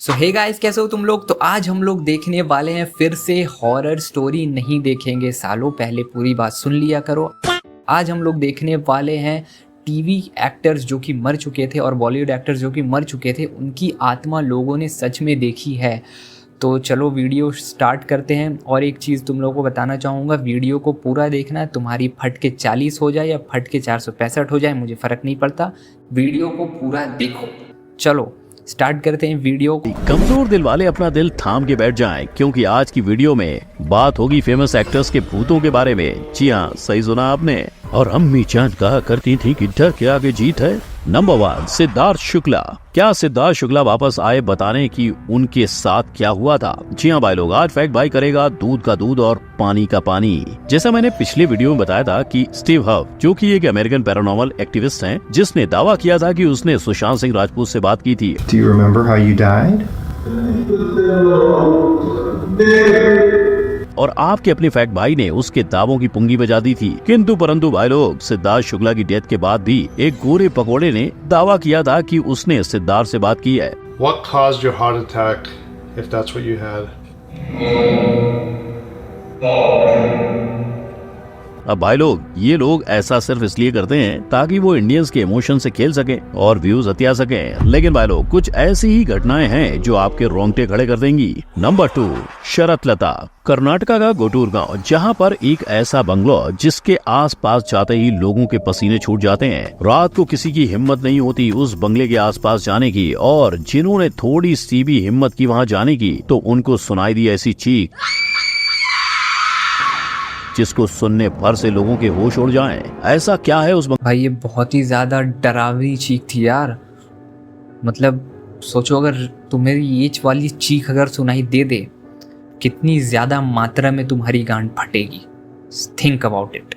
सो hey guys, कैसे हो तुम लोग। तो आज हम लोग देखने वाले हैं फिर से हॉरर स्टोरी। नहीं देखेंगे सालों पहले, पूरी बात सुन लिया करो। आज हम लोग देखने वाले हैं टीवी एक्टर्स जो कि मर चुके थे और बॉलीवुड एक्टर्स जो कि मर चुके थे, उनकी आत्मा लोगों ने सच में देखी है। तो चलो वीडियो स्टार्ट करते हैं। और एक चीज़ तुम लोगों को बताना चाहूँगा, वीडियो को पूरा देखना है। तुम्हारी फट के 40 हो जाए या फट के 465 हो जाए, मुझे फ़र्क नहीं पड़ता, वीडियो को पूरा देखो। चलो स्टार्ट करते हैं वीडियो। कमजोर दिल वाले अपना दिल थाम के बैठ जाएं, क्योंकि आज की वीडियो में बात होगी फेमस एक्टर्स के भूतों के बारे में। जी हाँ, सही सुना आपने। और अम्मी जान कहा करती थी कि डर के आगे जीत है। नंबर 1, सिद्धार्थ शुक्ला। क्या सिद्धार्थ शुक्ला वापस आए बताने कि उनके साथ क्या हुआ था? जी हाँ भाई लोग, आज फैक्ट भाई करेगा दूध का दूध और पानी का पानी। जैसा मैंने पिछले वीडियो में बताया था कि स्टीव हफ, जो कि एक अमेरिकन पैरानॉर्मल एक्टिविस्ट हैं, जिसने दावा किया था कि उसने सुशांत सिंह राजपूत से बात की थी। Do you remember how you died? और आपके अपने फैक्ट भाई ने उसके दावों की पुंगी बजा दी थी। किंतु परंतु भाई लोग, सिद्धार्थ शुक्ला की डेथ के बाद भी एक गोरे पकोड़े ने दावा किया था कि उसने सिद्धार्थ से बात की है। What caused your heart attack, if that's what you had? अब भाई लोग, ये लोग ऐसा सिर्फ इसलिए करते हैं ताकि वो इंडियंस के इमोशन से खेल सके और व्यूज हथिया सके। लेकिन भाई लोग, कुछ ऐसी ही घटनाएं हैं जो आपके रोंगटे खड़े कर देंगी। नंबर 2, शरत लता। कर्नाटका का गोटूर गांव, जहां पर एक ऐसा बंगलो जिसके आसपास जाते ही लोगों के पसीने छूट जाते हैं। रात को किसी की हिम्मत नहीं होती उस बंगले के आसपास जाने की, और जिन्होंने थोड़ी सी भी हिम्मत की वहां जाने की, तो उनको सुनाई दी ऐसी चीख जिसको सुनने भर से लोगों के होश उड़ जाएं। ऐसा क्या है उस भाई ये बहुत ही ज़्यादा डरावनी चीख थी यार। मतलब सोचो, अगर तुम्हें ये वाली चीख अगर सुनाई दे दे, कितनी ज़्यादा मात्रा में तुम्हारी गांड फटेगी। Think about it.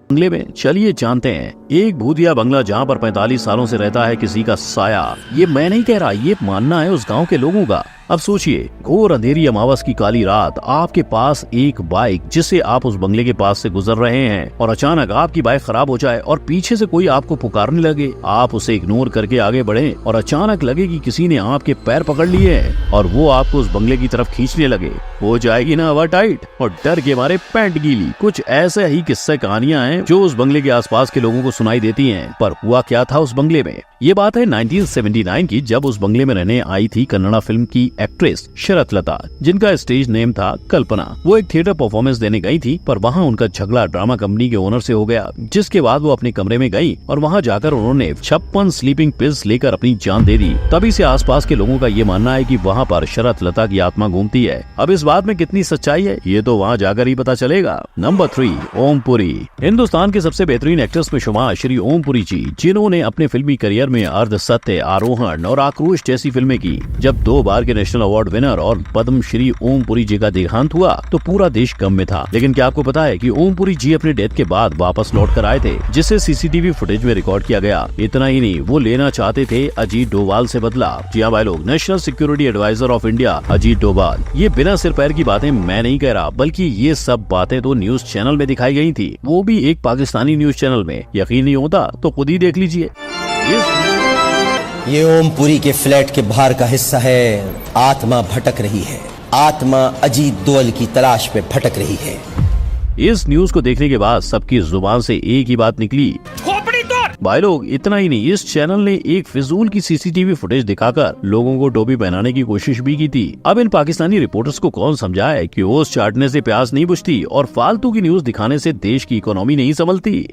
बंगले में चलिए जानते हैं। एक भूतिया बंगला जहाँ पर 45 सालों से रहता है किसी का साया। ये मैं नहीं कह रहा, ये मानना है उस गांव के लोगों का। अब सोचिए, घोर अंधेरी अमावस की काली रात, आपके पास एक बाइक जिसे आप उस बंगले के पास से गुजर रहे हैं, और अचानक आपकी बाइक खराब हो जाए और पीछे से कोई आपको पुकारने लगे। आप उसे इग्नोर करके आगे बढ़े और अचानक लगे कि किसी ने आपके पैर पकड़ लिए हैं और वो आपको उस बंगले की तरफ खींचने लगे। हो जाएगी ना हवा टाइट और डर के मारे पैंट गीली। कुछ ऐसे ही किस्से कहानियां हैं जो उस बंगले के आसपास के लोगों को सुनाई देती हैं। पर हुआ क्या था उस बंगले में? ये बात है 1979 की, जब उस बंगले में रहने आई थी कन्नड़ा फिल्म की एक्ट्रेस शरत लता, जिनका स्टेज नेम था कल्पना। वो एक थिएटर परफॉर्मेंस देने गई थी, पर वहाँ उनका झगड़ा ड्रामा कंपनी के ओनर से हो गया, जिसके बाद वो अपने कमरे में गई और वहाँ जाकर उन्होंने 56 स्लीपिंग पिल्स लेकर अपनी जान दे दी। तभी से आसपास के लोगों का ये मानना है कि वहाँ पर शरत लता की आत्मा घूमती है। अब इस बात में कितनी सच्चाई है, ये तो वहाँ जाकर ही पता चलेगा। नंबर 3, ओम पुरी। हिंदुस्तान के सबसे बेहतरीन एक्टर्स में शुमार श्री ओम पुरी जी, जिन्होंने अपने फिल्मी करियर में अर्ध सत्य, आरोहण और आक्रोश जैसी फिल्में की। जब 2 बार के नेशनल अवार्ड विनर और पद्म श्री ओम पुरी जी का देहांत हुआ तो पूरा देश गम में था। लेकिन क्या आपको पता है कि ओम पुरी जी अपने डेथ के बाद वापस लौट कर आए थे, जिसे सीसीटीवी फुटेज में रिकॉर्ड किया गया। इतना ही नहीं, वो लेना चाहते थे अजीत डोभाल से बदला। जी हाँ भाई लोग, national security advisor of India Ajit Doval. ये बिना सिर पैर की बातें मैं नहीं कह रहा, बल्कि ये सब बातें तो न्यूज चैनल में दिखाई गई थी, वो भी एक पाकिस्तानी न्यूज चैनल में। यकीन नहीं होता तो खुद ही देख लीजिए। ये ओम पुरी के फ्लैट के बाहर का हिस्सा है। आत्मा भटक रही है, आत्मा अजीत डोभाल की तलाश में भटक रही है। इस न्यूज को देखने के बाद सबकी जुबान से एक ही बात निकली, भाई लोग। इतना ही नहीं, इस चैनल ने एक फिजूल की सीसीटीवी फुटेज दिखाकर लोगों को टोपी पहनाने की कोशिश भी की थी। अब इन पाकिस्तानी रिपोर्टर्स को कौन समझाए कि ओस चाटने से प्यास नहीं बुझती और फालतू की न्यूज दिखाने से देश की इकोनॉमी नहीं संभलती।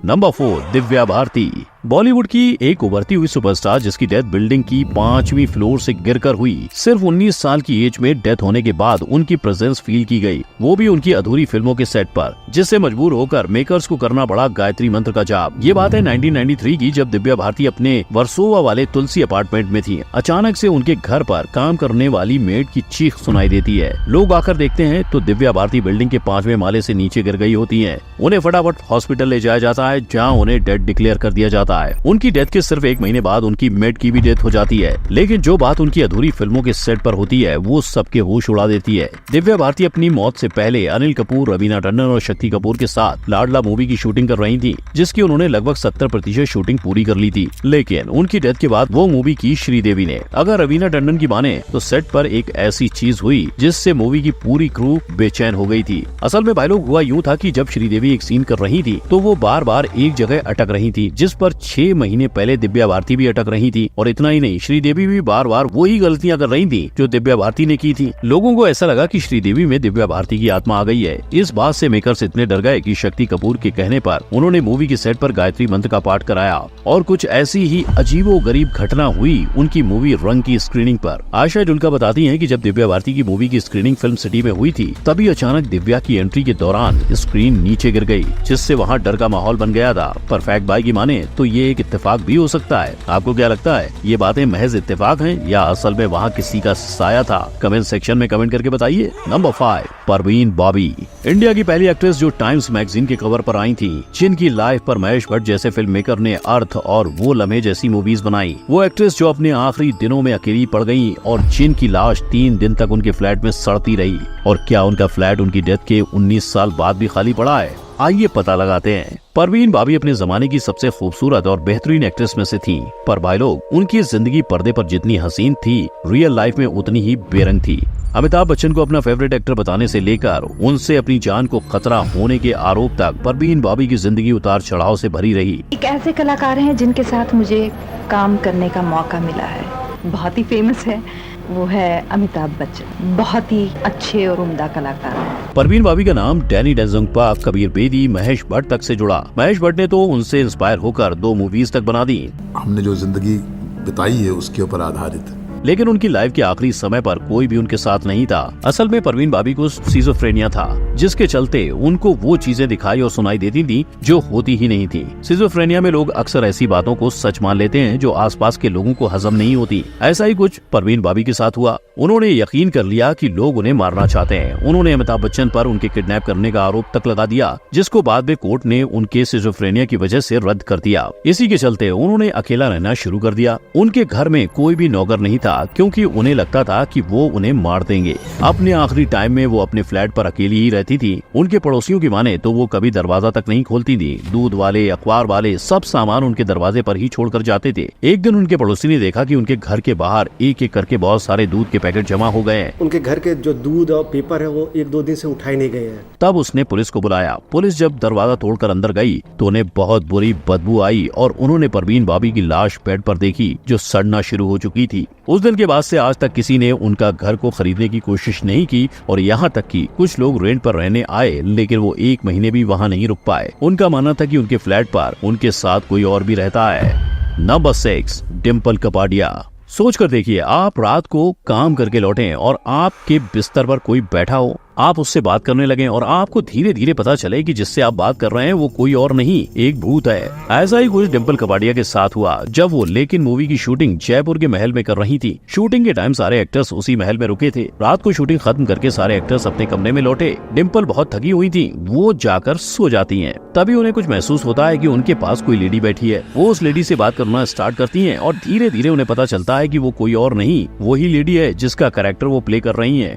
नंबर 4, दिव्या भारती। बॉलीवुड की एक उभरती हुई सुपरस्टार, जिसकी डेथ बिल्डिंग की 5वीं फ्लोर से गिरकर हुई। सिर्फ 19 साल की एज में डेथ होने के बाद उनकी प्रेजेंस फील की गई, वो भी उनकी अधूरी फिल्मों के सेट पर, जिससे मजबूर होकर मेकर्स को करना पड़ा गायत्री मंत्र का जाप। ये बात है 1993 की, जब दिव्या भारती अपने वर्सोवा वाले तुलसी अपार्टमेंट में थी। अचानक से उनके घर पर काम करने वाली मेड की चीख सुनाई देती है। लोग आकर देखते हैं तो दिव्या भारती बिल्डिंग के 5वें माले से नीचे गिर गई होती है। उन्हें फटाफट हॉस्पिटल ले जाया जाता है, जहाँ उन्हें डेड डिक्लेयर कर दिया जाता जाता है। उनकी डेथ के सिर्फ 1 महीने बाद उनकी मेड की भी डेथ हो जाती है, लेकिन जो बात उनकी अधूरी फिल्मों के सेट पर होती है वो सबके होश उड़ा देती है। दिव्या भारती अपनी मौत से पहले अनिल कपूर, रवीना टंडन और शक्ति कपूर के साथ लाडला मूवी की शूटिंग कर रही थी, जिसकी उन्होंने लगभग 70% शूटिंग पूरी कर ली थी। लेकिन उनकी डेथ के बाद वो मूवी की श्रीदेवी ने। अगर रवीना टंडन की माने तो सेट पर एक ऐसी चीज हुई जिससे मूवी की पूरी क्रू बेचैन हो गई थी। असल में भाई लोग हुआ यूँ था कि जब श्रीदेवी एक सीन कर रही थी तो वो बार बार एक जगह अटक रही थी, जिस पर 6 महीने पहले दिव्या भारती भी अटक रही थी। और इतना ही नहीं, श्रीदेवी भी बार बार वही गलतियां कर रही थी जो दिव्या भारती ने की थी। लोगों को ऐसा लगा कि श्रीदेवी में दिव्या भारती की आत्मा आ गई है। इस बात से मेकर्स इतने डर गए कि शक्ति कपूर के कहने पर उन्होंने मूवी के सेट पर गायत्री मंत्र का पाठ कराया और कुछ ऐसी ही अजीबोगरीब घटना हुई उनकी मूवी रंग की स्क्रीनिंग पर। आयशा जुल्का बताती हैं कि जब दिव्या भारती की मूवी की स्क्रीनिंग फिल्म सिटी में हुई थी, तभी अचानक दिव्या की एंट्री के दौरान स्क्रीन नीचे गिर गई, जिससे वहां डर का माहौल बन गया था। पर फैक्ट बाय की माने तो ये एक इत्तेफाक भी हो सकता है। आपको क्या लगता है, ये बातें महज इत्तेफाक हैं या असल में वहाँ किसी का साया था? कमेंट सेक्शन में कमेंट करके बताइए। नंबर 5, परवीन बॉबी। इंडिया की पहली एक्ट्रेस जो टाइम्स मैगजीन के कवर पर आई थी, जिनकी लाइफ पर महेश भट्ट जैसे फिल्म मेकर ने अर्थ और वो लम्हे जैसी मूवीज बनाई। वो एक्ट्रेस जो अपने आखिरी दिनों में अकेली पड़ गई और जिनकी लाश 3 दिन तक उनके फ्लैट में सड़ती रही। और क्या उनका फ्लैट उनकी डेथ के 19 साल बाद भी खाली पड़ा है? आइए पता लगाते हैं। परवीन बाबी अपने जमाने की सबसे खूबसूरत और बेहतरीन एक्ट्रेस में से थीं। पर भाई लोग, उनकी जिंदगी पर्दे पर जितनी हसीन थी, रियल लाइफ में उतनी ही बेरंग थी। अमिताभ बच्चन को अपना फेवरेट एक्टर बताने से लेकर उनसे अपनी जान को खतरा होने के आरोप तक परवीन बाबी की जिंदगी उतार चढ़ाव से भरी रही। एक ऐसे कलाकार हैं जिनके साथ मुझे काम करने का मौका मिला है, बहुत ही फेमस है, वो है अमिताभ बच्चन। बहुत ही अच्छे और उम्दा कलाकार हैं। परवीन बाबी का नाम डैनी डेंजोंगपा, कबीर बेदी, महेश भट्ट तक से जुड़ा। महेश भट्ट ने तो उनसे इंस्पायर होकर 2 मूवीज तक बना दी। हमने जो जिंदगी बिताई है उसके ऊपर आधारित। लेकिन उनकी लाइफ के आखिरी समय पर कोई भी उनके साथ नहीं था। असल में परवीन बाबी को सिजोफ्रेनिया था, जिसके चलते उनको वो चीजें दिखाई और सुनाई देती थी जो होती ही नहीं थी। सिजोफ्रेनिया में लोग अक्सर ऐसी बातों को सच मान लेते हैं जो आसपास के लोगों को हजम नहीं होती। ऐसा ही कुछ परवीन बाबी के साथ हुआ। उन्होंने यकीन कर लिया कि लोग उन्हें मारना चाहते हैं। उन्होंने अमिताभ बच्चन पर उनके किडनैप करने का आरोप तक लगा दिया, जिसको बाद में कोर्ट ने उनके सिजोफ्रेनिया की वजह से रद्द कर दिया। इसी के चलते उन्होंने अकेला रहना शुरू कर दिया। उनके घर में कोई भी नौकर नहीं था, क्योंकि उन्हें लगता था कि वो उन्हें मार देंगे। अपने आखिरी टाइम में वो अपने फ्लैट पर अकेली ही रहती थी। उनके पड़ोसियों की माने तो वो कभी दरवाजा तक नहीं खोलती थी। दूध वाले, अखबार वाले सब सामान उनके दरवाजे पर ही छोड़कर जाते थे। एक दिन उनके पड़ोसी ने देखा कि उनके घर के बाहर एक एक करके बहुत सारे दूध के पैकेट जमा हो गए हैं। उनके घर के जो दूध और पेपर है वो 1-2 दिन से उठाए नहीं गए हैं। तब उसने पुलिस को बुलाया। पुलिस जब दरवाजा तोड़कर अंदर गई तो उन्हें बहुत बुरी बदबू आई और उन्होंने परवीन बाबी की लाश बेड पर देखी, जो सड़ना शुरू हो चुकी थी। उस दिन के बाद से आज तक किसी ने उनका घर को खरीदने की कोशिश नहीं की और यहाँ तक कि कुछ लोग रेंट पर रहने आए, लेकिन वो 1 महीने भी वहाँ नहीं रुक पाए। उनका मानना था कि उनके फ्लैट पर उनके साथ कोई और भी रहता है। नंबर 6, डिम्पल कपाडिया। सोच कर देखिए, आप रात को काम करके लौटें और आपके बिस्तर पर कोई बैठा हो, आप उससे बात करने लगे और आपको धीरे धीरे पता चले कि जिससे आप बात कर रहे हैं वो कोई और नहीं, एक भूत है। ऐसा ही कुछ डिम्पल कपाडिया के साथ हुआ जब वो लेकिन मूवी की शूटिंग जयपुर के महल में कर रही थी। शूटिंग के टाइम सारे एक्टर्स उसी महल में रुके थे। रात को शूटिंग खत्म करके सारे एक्टर्स अपने कमरे में लौटे। डिम्पल बहुत थकी हुई थी, वो जाकर सो जाती हैं। तभी उन्हें कुछ महसूस होता है कि उनके पास कोई लेडी बैठी है। वो उस लेडी से बात करना स्टार्ट करती हैं और धीरे धीरे उन्हें पता चलता है कि वो कोई और नहीं, वही लेडी है जिसका कैरेक्टर वो प्ले कर रही है।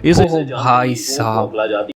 भाई साहब,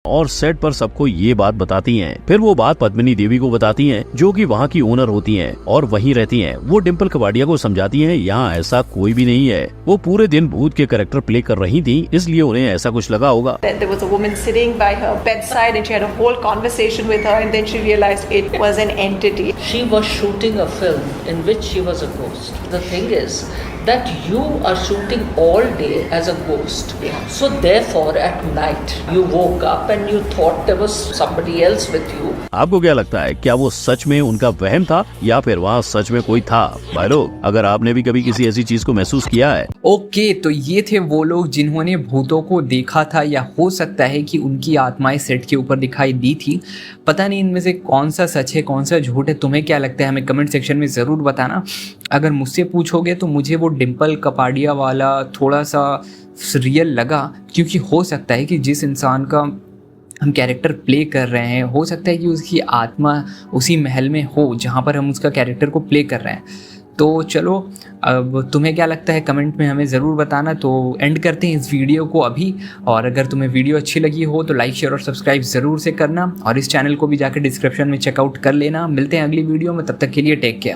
और सेट पर सबको ये बात बताती हैं। फिर वो बात पद्मिनी देवी को बताती हैं, जो कि वहाँ की ओनर होती हैं और वहीं रहती हैं। वो डिम्पल कपाडिया को समझाती हैं यहाँ ऐसा कोई भी नहीं है। वो पूरे दिन भूत के कैरेक्टर प्ले कर रही थी, इसलिए उन्हें ऐसा कुछ लगा होगा। There was a woman sitting by her bedside and she had a whole conversation with her and then she realized it was an entity. She was shooting a film in which she was a ghost. The thing is that you are shooting all day as a ghost. So therefore at night you woke up and you thought there was somebody else with you. आपको क्या लगता है, क्या वो सच में उनका वहम था या फिर वहाँ सच में कोई था? भाई लोग, अगर आपने भी कभी किसी ऐसी चीज को महसूस किया है। ओके, तो ये थे वो लोग जिन्होंने भूतों को देखा था या हो सकता है कि उनकी आत्माएं सेट के ऊपर दिखाई दी थी। पता नहीं इनमें से कौन सा सच है कौन सा झूठ है, तुम्हें क्या लगता है हमें कमेंट सेक्शन में ज़रूर बताना। अगर मुझसे पूछोगे तो मुझे वो डिम्पल कपाडिया वाला थोड़ा सा रियल लगा, क्योंकि हो सकता है कि जिस इंसान का हम कैरेक्टर प्ले कर रहे हैं, हो सकता है कि उसकी आत्मा उसी महल में हो जहाँ पर हम उसका कैरेक्टर को प्ले कर रहे हैं। तो चलो, अब तुम्हें क्या लगता है कमेंट में हमें ज़रूर बताना। तो एंड करते हैं इस वीडियो को अभी, और अगर तुम्हें वीडियो अच्छी लगी हो तो लाइक शेयर और सब्सक्राइब ज़रूर से करना, और इस चैनल को भी जाकर डिस्क्रिप्शन में चेकआउट कर लेना। मिलते हैं अगली वीडियो में, तब तक के लिए टेक केयर।